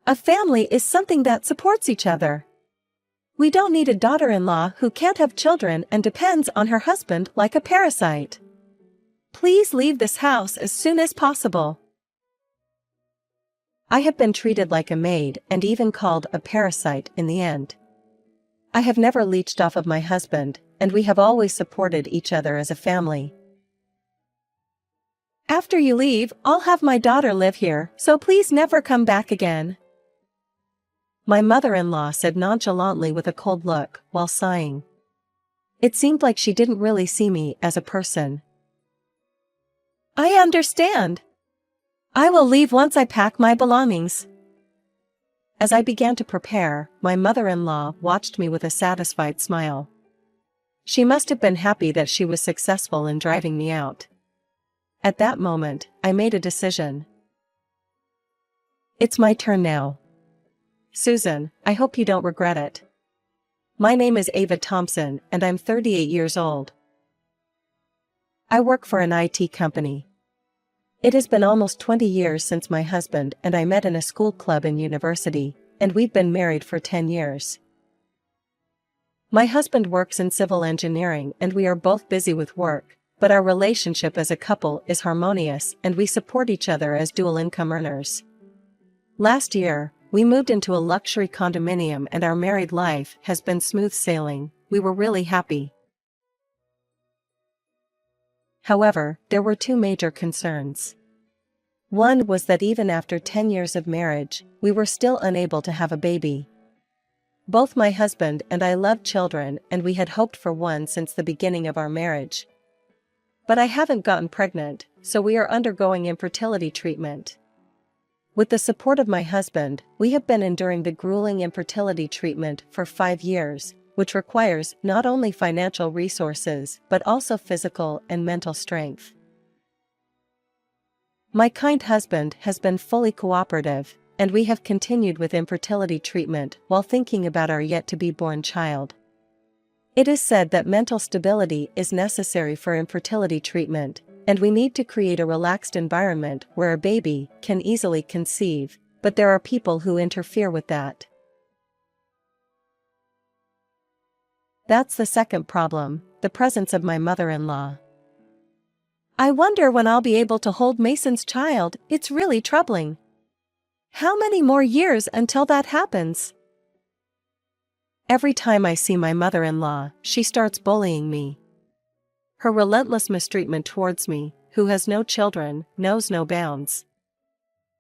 A family is something that supports each other. We don't need a daughter-in-law who can't have children and depends on her husband like a parasite. Please leave this house as soon as possible. I have been treated like a maid and even called a parasite in the end. I have never leached off of my husband, and we have always supported each other as a family. After you leave, I'll have my daughter live here, so please never come back again. My mother-in-law said nonchalantly with a cold look, while sighing. It seemed like she didn't really see me as a person. I understand. I will leave once I pack my belongings. As I began to prepare, my mother-in-law watched me with a satisfied smile. She must have been happy that she was successful in driving me out. At that moment, I made a decision. It's my turn now. Susan, I hope you don't regret it. My name is Ava Thompson and I'm 38 years old. I work for an IT company. It has been almost 20 years since my husband and I met in a school club in university, and we've been married for 10 years. My husband works in civil engineering and we are both busy with work, but our relationship as a couple is harmonious and we support each other as dual income earners. Last year, we moved into a luxury condominium and our married life has been smooth sailing. We were really happy. However, there were two major concerns. One was that even after 10 years of marriage, we were still unable to have a baby. Both my husband and I loved children and we had hoped for one since the beginning of our marriage. But I haven't gotten pregnant, so we are undergoing infertility treatment. With the support of my husband, we have been enduring the grueling infertility treatment for 5 years, which requires not only financial resources but also physical and mental strength. My kind husband has been fully cooperative, and we have continued with infertility treatment while thinking about our yet-to-be-born child. It is said that mental stability is necessary for infertility treatment, and we need to create a relaxed environment where a baby can easily conceive, but there are people who interfere with that. That's the second problem, the presence of my mother-in-law. I wonder when I'll be able to hold Mason's child. It's really troubling. How many more years until that happens? Every time I see my mother-in-law, she starts bullying me. Her relentless mistreatment towards me, who has no children, knows no bounds.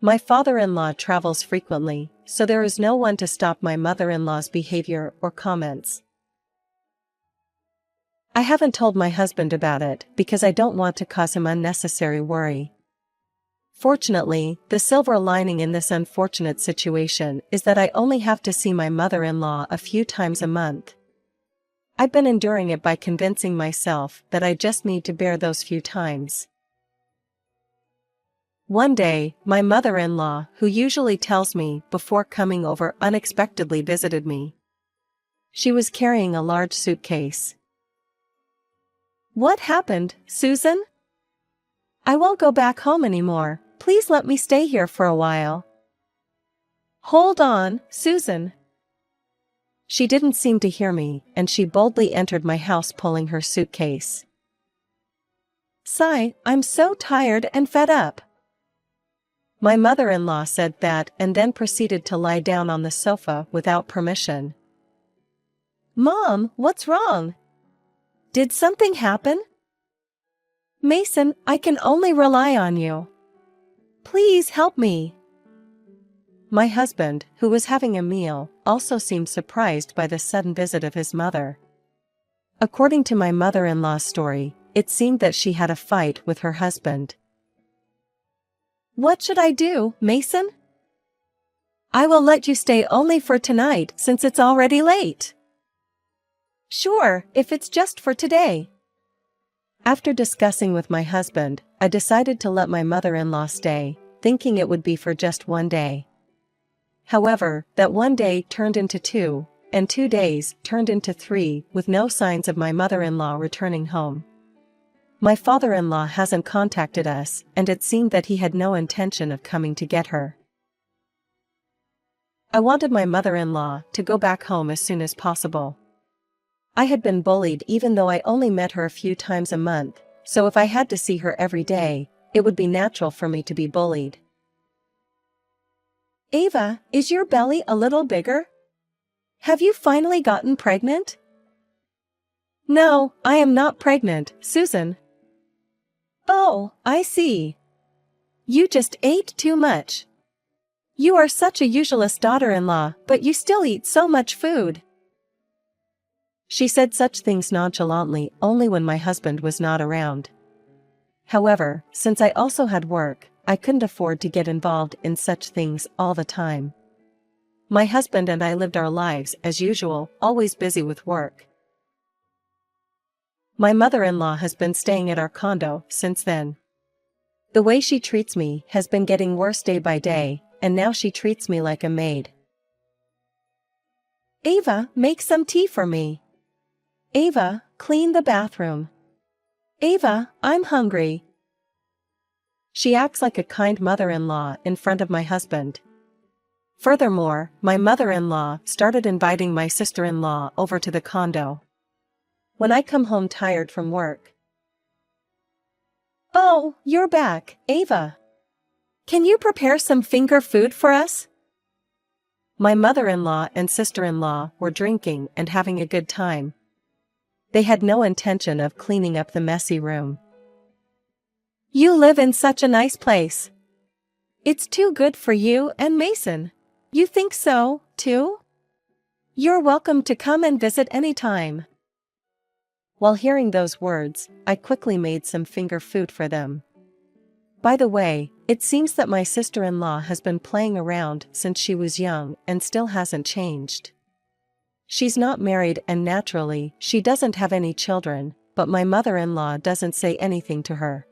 My father-in-law travels frequently, so there is no one to stop my mother-in-law's behavior or comments. I haven't told my husband about it because I don't want to cause him unnecessary worry. Fortunately, the silver lining in this unfortunate situation is that I only have to see my mother-in-law a few times a month. I've been enduring it by convincing myself that I just need to bear those few times. One day, my mother-in-law, who usually tells me before coming over, unexpectedly visited me. She was carrying a large suitcase. What happened, Susan? I won't go back home anymore. Please let me stay here for a while. Hold on, Susan. She didn't seem to hear me, and she boldly entered my house pulling her suitcase. Sigh, I'm so tired and fed up. My mother-in-law said that and then proceeded to lie down on the sofa without permission. Mom, what's wrong? Did something happen? Mason, I can only rely on you. Please help me. My husband, who was having a meal, also seemed surprised by the sudden visit of his mother. According to my mother-in-law's story, it seemed that she had a fight with her husband. What should I do, Mason? I will let you stay only for tonight since it's already late. Sure, if it's just for today. After discussing with my husband, I decided to let my mother-in-law stay, thinking it would be for just one day. However, that one day turned into 2, and 2 days turned into 3, with no signs of my mother-in-law returning home. My father-in-law hasn't contacted us, and it seemed that he had no intention of coming to get her. I wanted my mother-in-law to go back home as soon as possible. I had been bullied even though I only met her a few times a month, so if I had to see her every day, it would be natural for me to be bullied. Ava, is your belly a little bigger? Have you finally gotten pregnant? No, I am not pregnant, Susan. Oh, I see. You just ate too much. You are such a useless daughter-in-law, but you still eat so much food. She said such things nonchalantly only when my husband was not around. However, since I also had work, I couldn't afford to get involved in such things all the time. My husband and I lived our lives as usual, always busy with work. My mother-in-law has been staying at our condo since then. The way she treats me has been getting worse day by day, and now she treats me like a maid. Ava, make some tea for me. Ava, clean the bathroom. Ava, I'm hungry. She acts like a kind mother-in-law in front of my husband. Furthermore, my mother-in-law started inviting my sister-in-law over to the condo. When I come home tired from work. Oh, you're back, Ava. Can you prepare some finger food for us? My mother-in-law and sister-in-law were drinking and having a good time. They had no intention of cleaning up the messy room. You live in such a nice place. It's too good for you and Mason. You think so, too? You're welcome to come and visit anytime. While hearing those words, I quickly made some finger food for them. By the way, it seems that my sister-in-law has been playing around since she was young and still hasn't changed. She's not married and naturally, she doesn't have any children, but my mother-in-law doesn't say anything to her.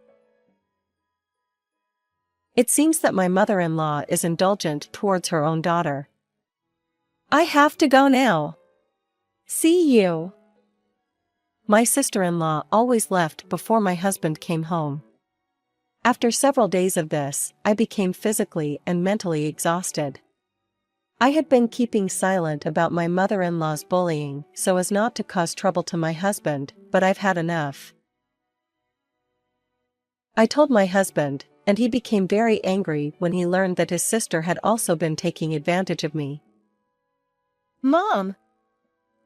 It seems that my mother-in-law is indulgent towards her own daughter. I have to go now. See you. My sister-in-law always left before my husband came home. After several days of this, I became physically and mentally exhausted. I had been keeping silent about my mother-in-law's bullying so as not to cause trouble to my husband, but I've had enough. I told my husband, and he became very angry when he learned that his sister had also been taking advantage of me. Mom!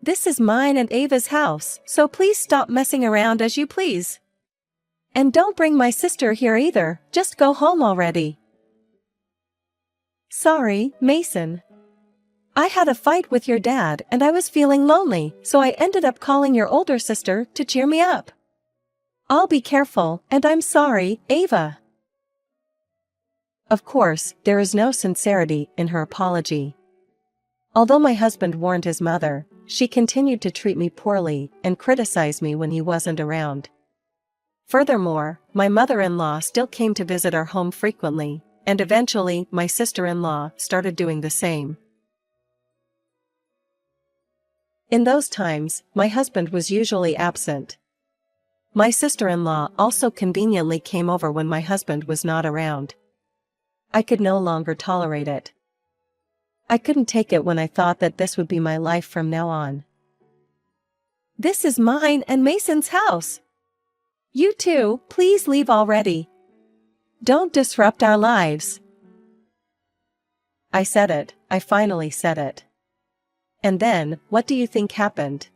This is mine and Ava's house, so please stop messing around as you please. And don't bring my sister here either, just go home already. Sorry, Mason. I had a fight with your dad and I was feeling lonely, so I ended up calling your older sister to cheer me up. I'll be careful, and I'm sorry, Ava. Of course, there is no sincerity in her apology. Although my husband warned his mother, she continued to treat me poorly and criticize me when he wasn't around. Furthermore, my mother-in-law still came to visit our home frequently, and eventually my sister-in-law started doing the same. In those times, my husband was usually absent. My sister-in-law also conveniently came over when my husband was not around. I could no longer tolerate it. I couldn't take it when I thought that this would be my life from now on. This is mine and Mason's house. You two, please leave already. Don't disrupt our lives. I said it, I finally said it. And then, what do you think happened?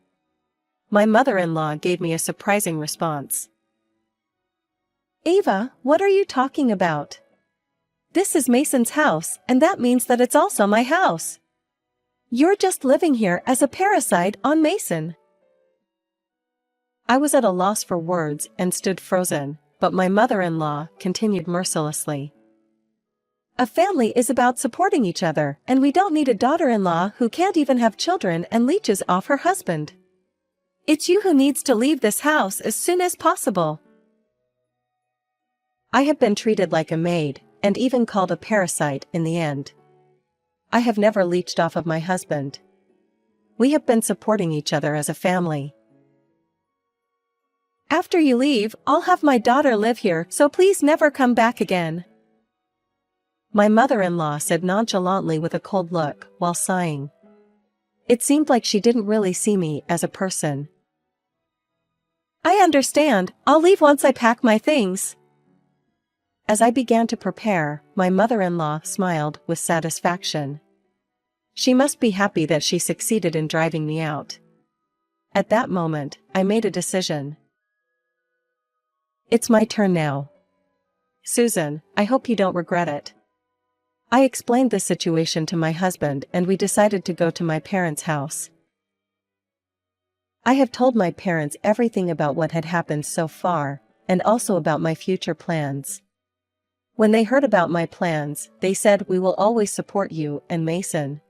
My mother-in-law gave me a surprising response. Ava, what are you talking about? This is Mason's house, and that means that it's also my house. You're just living here as a parasite on Mason. I was at a loss for words and stood frozen, but my mother-in-law continued mercilessly. A family is about supporting each other, and we don't need a daughter-in-law who can't even have children and leeches off her husband. It's you who needs to leave this house as soon as possible. I have been treated like a maid, and even called a parasite in the end. I have never leeched off of my husband. We have been supporting each other as a family. After you leave, I'll have my daughter live here, so please never come back again. My mother-in-law said nonchalantly with a cold look while sighing. It seemed like she didn't really see me as a person. I understand, I'll leave once I pack my things. As I began to prepare, my mother-in-law smiled with satisfaction. She must be happy that she succeeded in driving me out. At that moment, I made a decision. It's my turn now. Susan, I hope you don't regret it. I explained the situation to my husband and we decided to go to my parents' house. I have told my parents everything about what had happened so far, and also about my future plans. When they heard about my plans, they said we will always support you and Mason.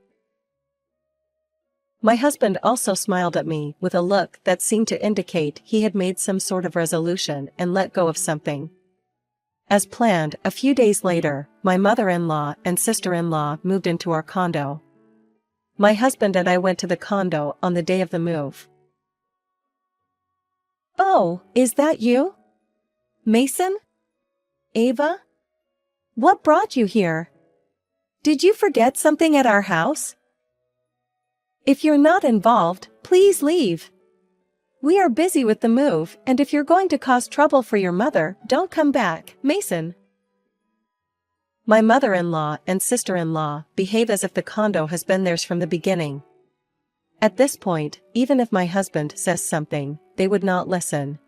My husband also smiled at me with a look that seemed to indicate he had made some sort of resolution and let go of something. As planned, a few days later, my mother-in-law and sister-in-law moved into our condo. My husband and I went to the condo on the day of the move. Oh, is that you? Mason? Ava? What brought you here? Did you forget something at our house? If you're not involved, please leave. We are busy with the move, and if you're going to cause trouble for your mother, don't come back, Mason. My mother-in-law and sister-in-law behave as if the condo has been theirs from the beginning. At this point, even if my husband says something, they would not listen.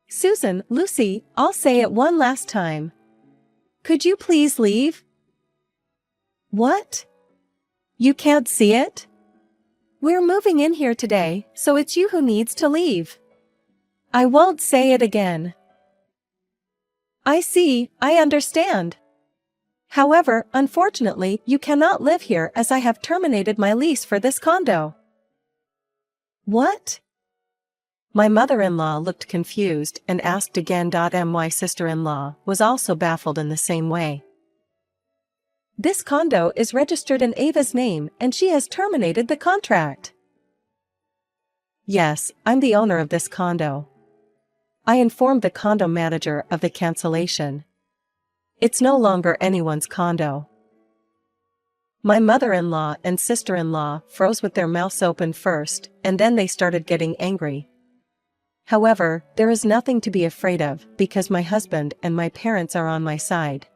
Susan, Lucy, I'll say it one last time. Could you please leave? What? You can't see it? We're moving in here today, so it's you who needs to leave. I won't say it again. I see, I understand. However, unfortunately, you cannot live here as I have terminated my lease for this condo. What? My mother-in-law looked confused and asked again. My sister-in-law was also baffled in the same way. This condo is registered in Ava's name and she has terminated the contract. Yes, I'm the owner of this condo. I informed the condo manager of the cancellation. It's no longer anyone's condo. My mother-in-law and sister-in-law froze with their mouths open first, and then they started getting angry. However, there is nothing to be afraid of because my husband and my parents are on my side.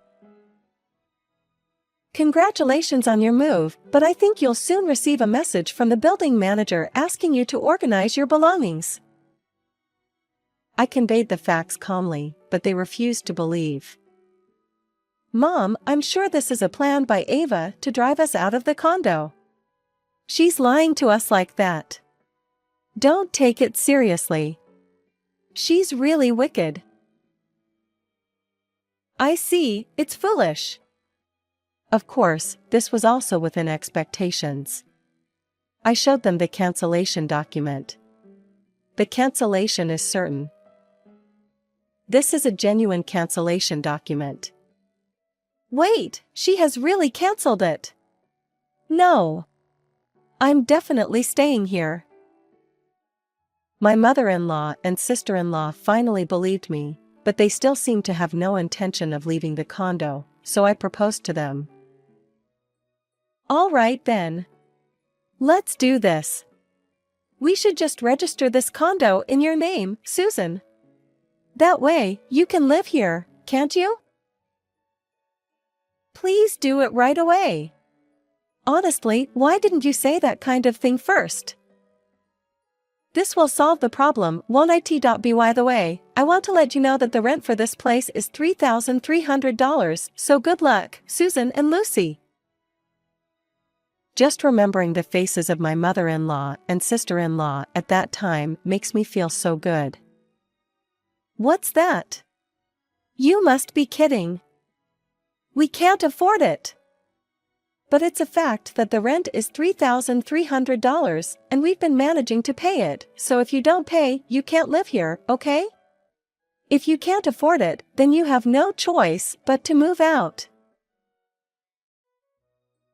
Congratulations on your move, but I think you'll soon receive a message from the building manager asking you to organize your belongings. I conveyed the facts calmly, but they refused to believe. Mom, I'm sure this is a plan by Ava to drive us out of the condo. She's lying to us like that. Don't take it seriously. She's really wicked. I see, it's foolish. Of course, this was also within expectations. I showed them the cancellation document. The cancellation is certain. This is a genuine cancellation document. Wait, she has really cancelled it. No. I'm definitely staying here. My mother-in-law and sister-in-law finally believed me, but they still seemed to have no intention of leaving the condo, so I proposed to them. All right then. Let's do this. We should just register this condo in your name, Susan. That way, you can live here, can't you? Please do it right away. Honestly, why didn't you say that kind of thing first? This will solve the problem, won't it? By the way, I want to let you know that the rent for this place is $3,300, so good luck, Susan and Lucy. Just remembering the faces of my mother-in-law and sister-in-law at that time makes me feel so good. What's that? You must be kidding. We can't afford it. But it's a fact that the rent is $3,300, and we've been managing to pay it, so if you don't pay, you can't live here, okay? If you can't afford it, then you have no choice but to move out.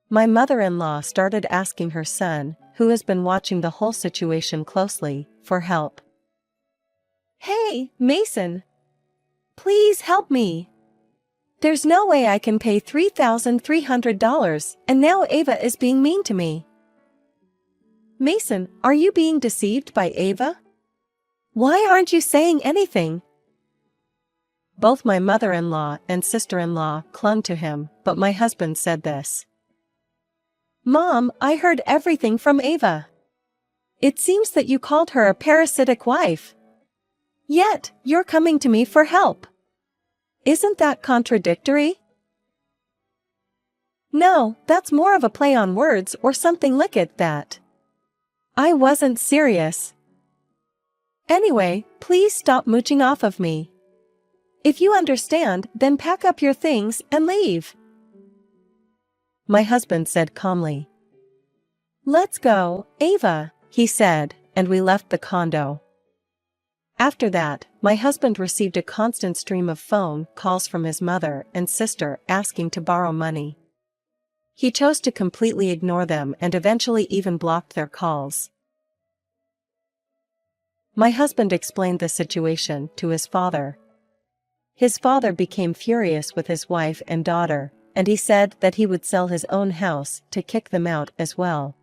My mother-in-law started asking her son, who has been watching the whole situation closely, for help. Hey, Mason! Please help me! There's no way I can pay $3,300, and now Ava is being mean to me. Mason, are you being deceived by Ava? Why aren't you saying anything? Both my mother-in-law and sister-in-law clung to him, but my husband said this. Mom, I heard everything from Ava. It seems that you called her a parasitic wife. Yet, you're coming to me for help. Isn't that contradictory? No, that's more of a play on words or something like that. I wasn't serious. Anyway, please stop mooching off of me. If you understand, then pack up your things and leave. My husband said calmly. Let's go, Ava, he said, and we left the condo. After that, my husband received a constant stream of phone calls from his mother and sister asking to borrow money. He chose to completely ignore them and eventually even blocked their calls. My husband explained the situation to his father. His father became furious with his wife and daughter, and he said that he would sell his own house to kick them out as well.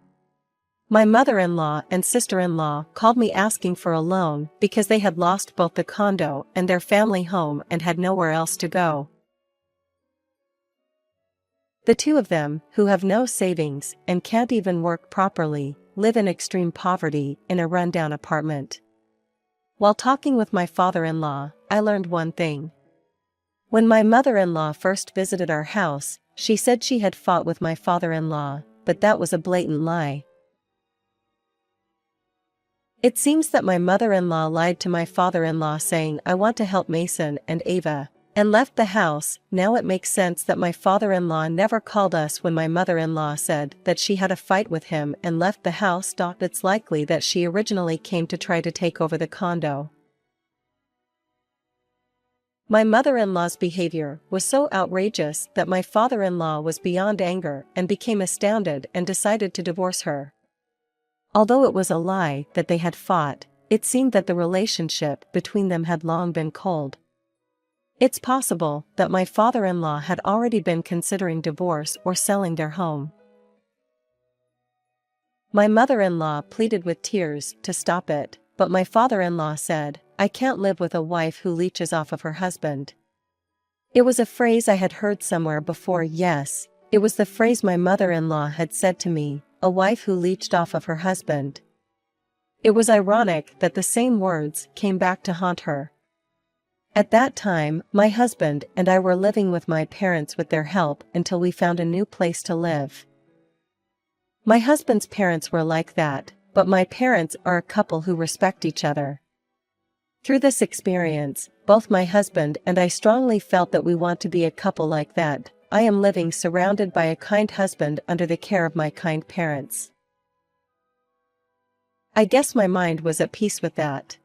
My mother-in-law and sister-in-law called me asking for a loan because they had lost both the condo and their family home and had nowhere else to go. The two of them, who have no savings and can't even work properly, live in extreme poverty in a rundown apartment. While talking with my father-in-law, I learned one thing. When my mother-in-law first visited our house, she said she had fought with my father-in-law, but that was a blatant lie. It seems that my mother-in-law lied to my father-in-law saying I want to help Mason and Ava, and left the house. Now it makes sense that my father-in-law never called us when my mother-in-law said that she had a fight with him and left the house. It's likely that she originally came to try to take over the condo. My mother-in-law's behavior was so outrageous that my father-in-law was beyond anger and became astounded and decided to divorce her. Although it was a lie that they had fought, it seemed that the relationship between them had long been cold. It's possible that my father-in-law had already been considering divorce or selling their home. My mother-in-law pleaded with tears to stop it, but my father-in-law said, I can't live with a wife who leeches off of her husband. It was a phrase I had heard somewhere before. Yes, it was the phrase my mother-in-law had said to me, a wife who leeched off of her husband. It was ironic that the same words came back to haunt her. At that time, my husband and I were living with my parents with their help until we found a new place to live. My husband's parents were like that, but my parents are a couple who respect each other. Through this experience, both my husband and I strongly felt that we want to be a couple like that. I am living surrounded by a kind husband under the care of my kind parents. I guess my mind was at peace with that.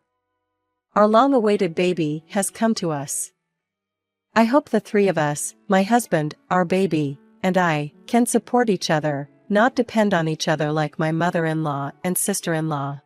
Our long-awaited baby has come to us. I hope the three of us, my husband, our baby, and I, can support each other, not depend on each other like my mother-in-law and sister-in-law.